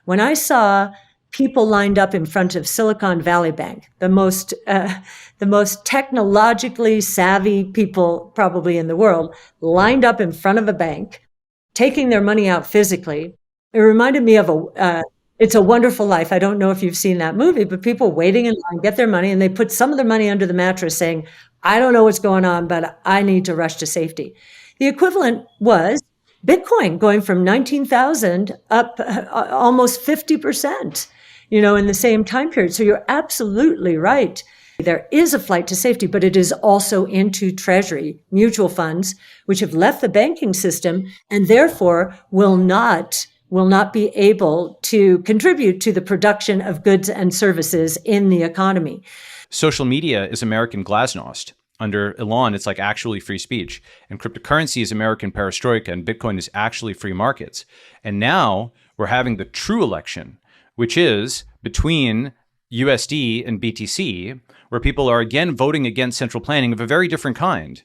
When I saw people lined up in front of Silicon Valley Bank, the most technologically savvy people probably in the world, lined up in front of a bank, taking their money out physically, it reminded me of It's a Wonderful Life. I don't know if you've seen that movie, but people waiting in line, get their money, and they put some of their money under the mattress saying, I don't know what's going on, but I need to rush to safety. The equivalent was Bitcoin going from 19,000 up almost 50%, in the same time period. So you're absolutely right. There is a flight to safety, but it is also into treasury mutual funds, which have left the banking system and therefore will not be able to contribute to the production of goods and services in the economy. Social media is American glasnost. Under Elon, it's like actually free speech. And cryptocurrency is American perestroika, and Bitcoin is actually free markets. And now we're having the true election, which is between USD and BTC, where people are again voting against central planning of a very different kind.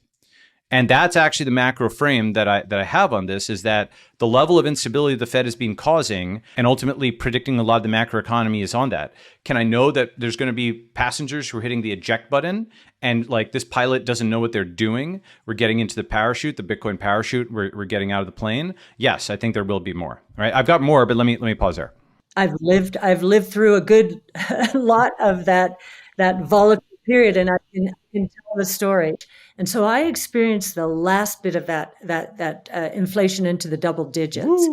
And that's actually the macro frame that I have on this, is that the level of instability the Fed has been causing and ultimately predicting a lot of the macroeconomy is on that. Can I know that there's going to be passengers who are hitting the eject button and like this pilot doesn't know what they're doing? We're getting into the parachute, the Bitcoin parachute. We're getting out of the plane. Yes, I think there will be more. Right? I've got more, but let me pause there. I've lived through a good lot of that volatile period, and I can tell the story. And so I experienced the last bit of that inflation into the double digits.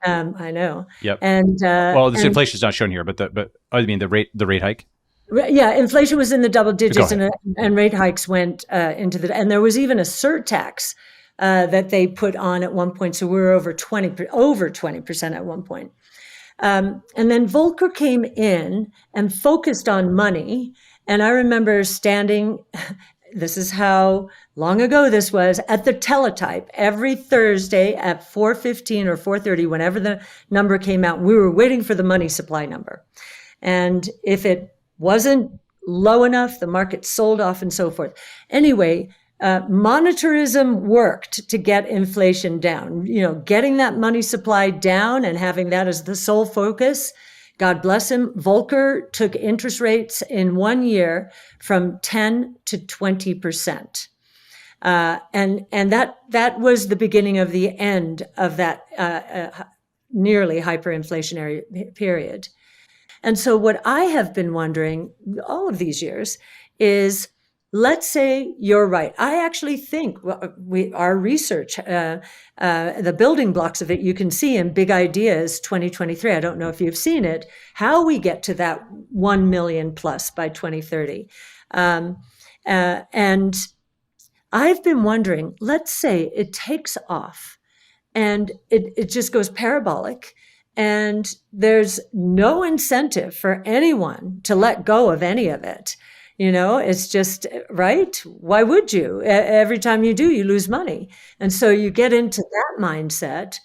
I know. Yep. And this inflation is not shown here, but I mean the rate hike. Yeah, inflation was in the double digits, and rate hikes went into and there was even a surtax that they put on at one point. So we were over 20% at one point. And then Volcker came in and focused on money. And I remember standing, this is how long ago this was, at the teletype every Thursday at 4:15 or 4:30, whenever the number came out. We were waiting for the money supply number. And if it wasn't low enough, the market sold off and so forth. Anyway, monetarism worked to get inflation down, getting that money supply down and having that as the sole focus. God bless him. Volcker took interest rates in 1 year from 10 to 20%. And that was the beginning of the end of that nearly hyperinflationary period. And so what I have been wondering all of these years is, let's say you're right. I actually think our research, the building blocks of it, you can see in Big Ideas 2023. I don't know if you've seen it, how we get to that 1 million plus by 2030. And I've been wondering, let's say it takes off and it just goes parabolic, and there's no incentive for anyone to let go of any of it. It's just, right? Why would you? Every time you do, you lose money. And so you get into that mindset.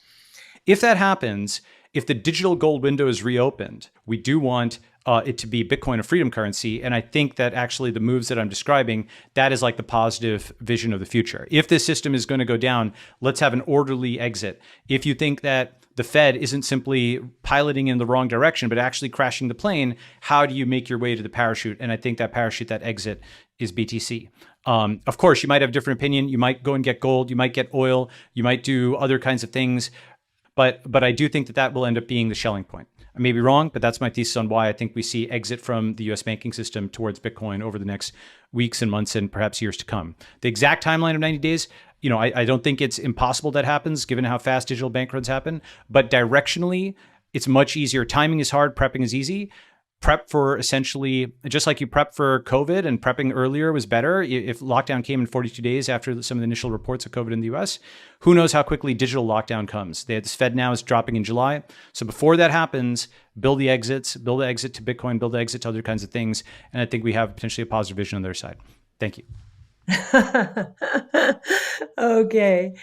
If that happens, if the digital gold window is reopened, we do want it to be Bitcoin a freedom currency. And I think that actually the moves that I'm describing, that is like the positive vision of the future. If this system is going to go down, let's have an orderly exit. If you think that the Fed isn't simply piloting in the wrong direction, but actually crashing the plane, how do you make your way to the parachute? And I think that parachute, that exit, is BTC. Of course, you might have a different opinion. You might go and get gold. You might get oil. You might do other kinds of things. But I do think that will end up being the Schelling point. I may be wrong, but that's my thesis on why I think we see exit from the US banking system towards Bitcoin over the next weeks and months and perhaps years to come. The exact timeline of 90 days, I don't think it's impossible that happens given how fast digital bank runs happen, but directionally, it's much easier. Timing is hard, prepping is easy. Prep for essentially, just like you prep for COVID, and prepping earlier was better. If lockdown came in 42 days after some of the initial reports of COVID in the US, who knows how quickly digital lockdown comes. This Fed now is dropping in July. So before that happens, build the exit to Bitcoin, build the exit to other kinds of things. And I think we have potentially a positive vision on their side. Thank you. Okay.